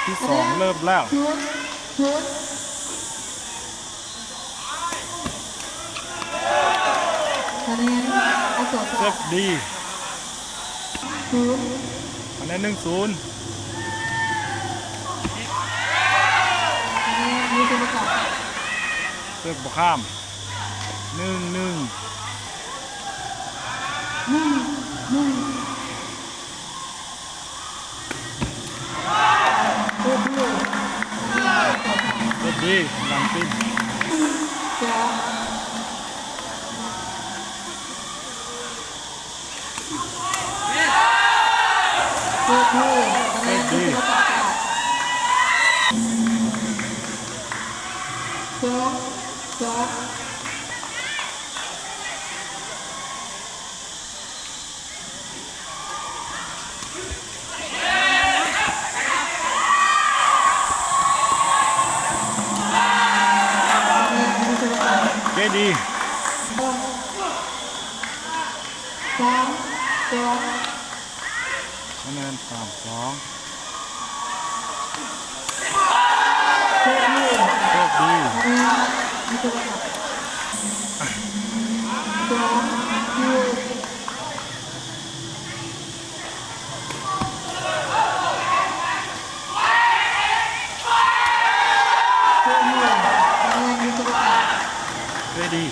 ที่สองเริ่มแล้วคะแนนอโศก เซฟดีคะแนน1-0คะแนนมีส่วนประกอบ เซฟบวกข้าม1-1 เซฟดีหลังปินเซฟดีเกดีคะแนน3-2เซฟดีเกดี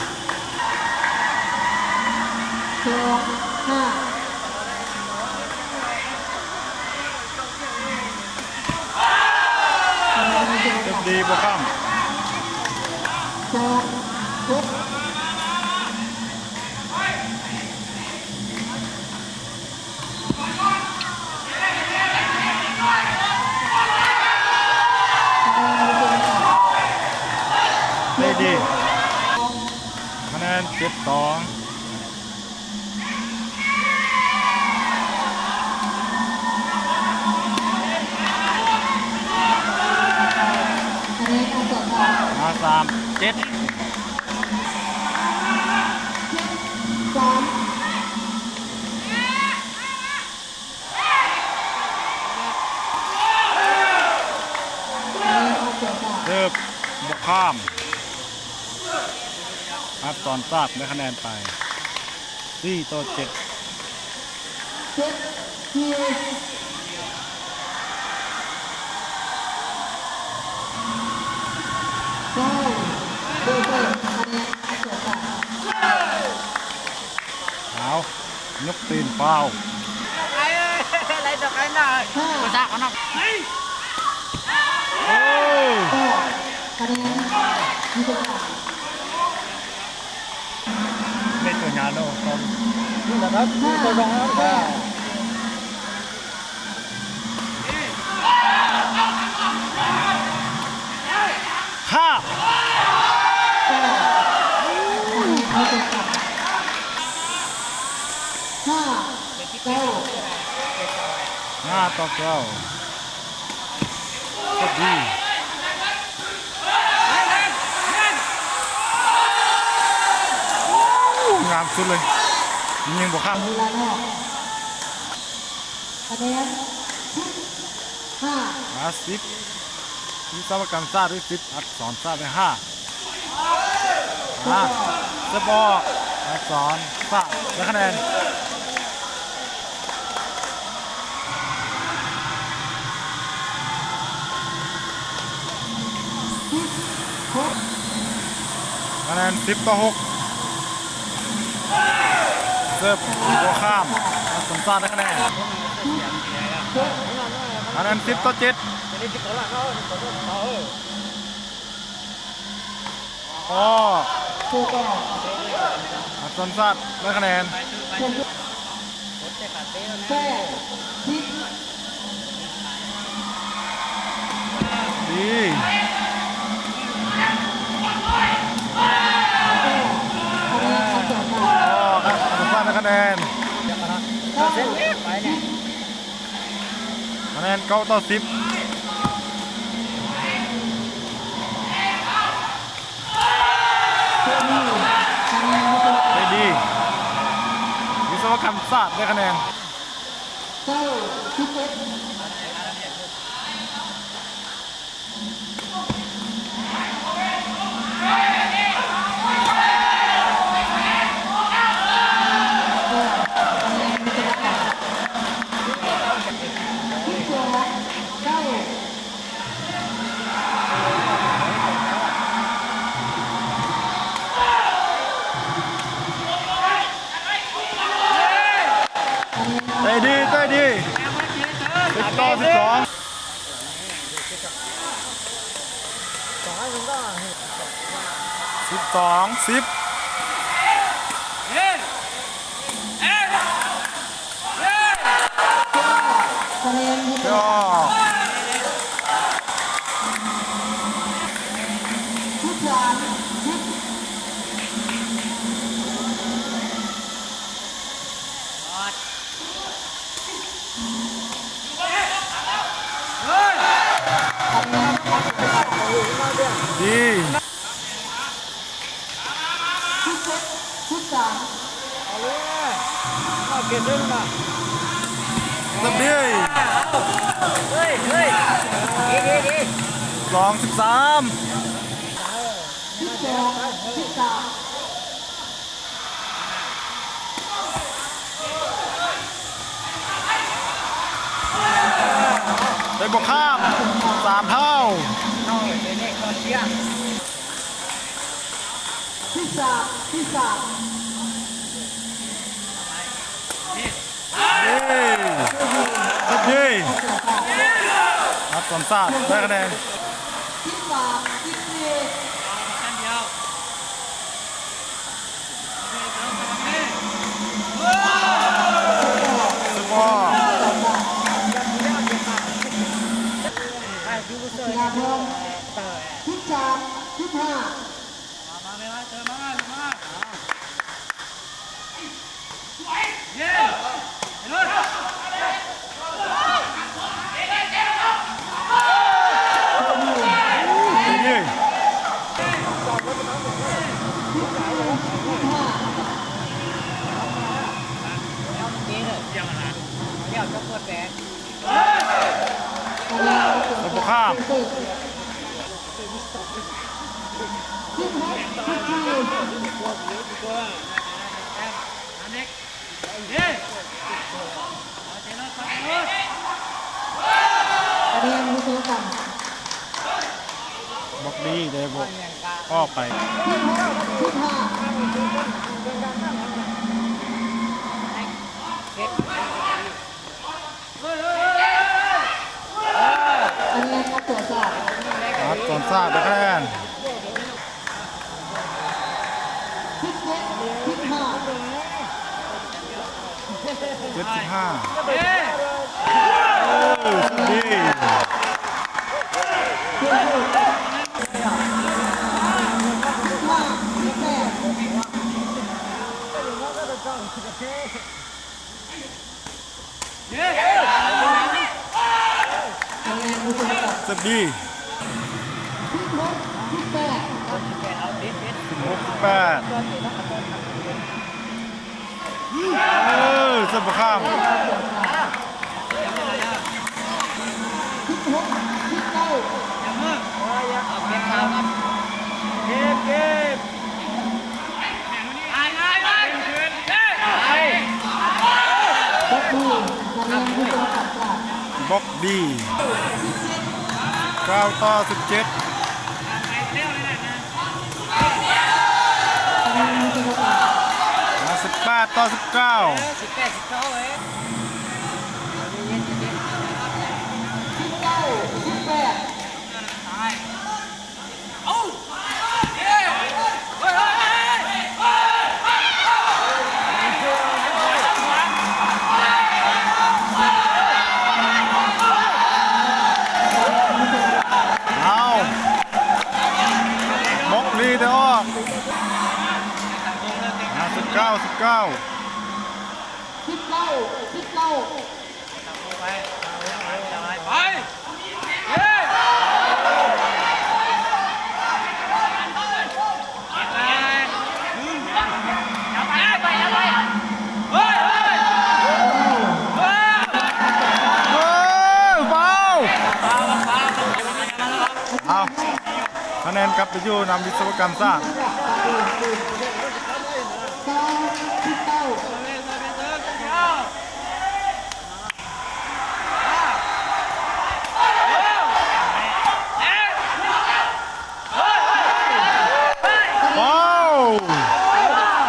เซฟดีบวกข้ามเกดีคะแนน7-25-3-7เริ่มบวกข้ามอัดตอนทราบได้คะแนนไป4-7เอายกตีนเป้าอะไรดอกไอ้หน่อยกระดาษกันหน่อยเล่นตัวงานโน่ตอน นี่แหละครับตัวรองแล้วห้า5-9เซฟดีงามสุดเลยยิงบวกข้าม10วิศวกรรมศาสตร์ด้วย10อักษรศาสตร์ด้วย5เซฟบอลอักษรศาสตร์และคะแนนคะแนน10-6เซิร์ฟบวกข้ามอักษรศาสตร์ได้คะแนนคะแนน10-7อ๋ออักษรศาสตร์ได้คะแนนดีคะแนนคะแนน9-10ได้ดีวิศวกรรมศาสตร์ได้คะแนน 12 10 คะแนนที่ ย่อ ดี ชุดสาม เกซึ่งมา สับดี เฮ้ยเฮ้ยดี 2 13 ชุดสองชุดสาม ได้บวกข้าม3 เท่า น้องเด็กคนเชี่ย ชุดสามชุดสาม เย้สุดดีนัดสอนศาสตร์ได้คะแนน ชุดสามชุดสี่ สุดบอล กีฬาพร้อมชุดสามชุดห้า ดี นี่เลยยังไงเดี๋ยวจะเปิดแดง ได้บวกข้าม ชุดหกชุดสี่ คะแนนที่เท่ากัน บอกดีได้บวกออกไป ชุดห้า คะแนนมาตรวจสอบ นัดสอนศาสตร์ได้คะแนน ชุดเจ็ดชุดห้า 75ดี ชุดหกชุดห้าชุดแปดคะแนนมาตรวจสอบ สุดดี ชุดหกชุดแปด 68สุดบวกข้าม ชุดหกชุดเก้า เกมบกมือคะแนนที่ตรวจสอบจาก บอกดี9 ต่อ 17 คะแนนที่ตรวจสอบ18 ต่อ 19 18 19เอ้ย ชุดเก้าชุดแปด เอาบอกดีเด้อ19 19 ชุดเก้าชุดเก้า เอาคะแนนกลับไปอยู่นำวิศวกรรมศาสตร์ เก้าชุดเก้า ว้าว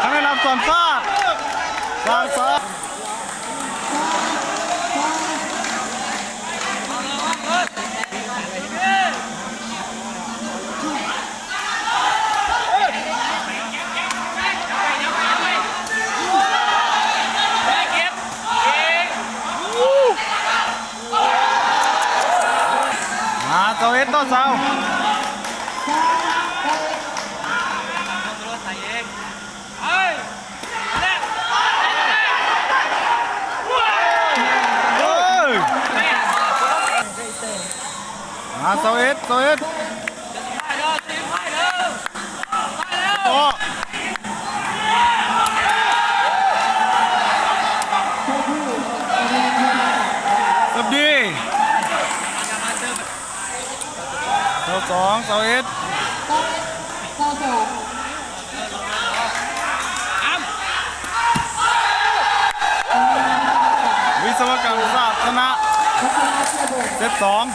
คะแนนนำสอนศาสตร์ศาสตร์ เจ้าเอ็ดต่อเสา ใส่เองเฮ้ยเล่น เฮ้ยเจ้าเอ็ดไปเลยตีไปเลยไปแล้ว โอ้เรียบดีเจ้าสองเจ้าเอ็ด ต่อสอง วิศวกรรมศาสตร์ชนะ พัฒนาเพื่อเบิก เซตสอง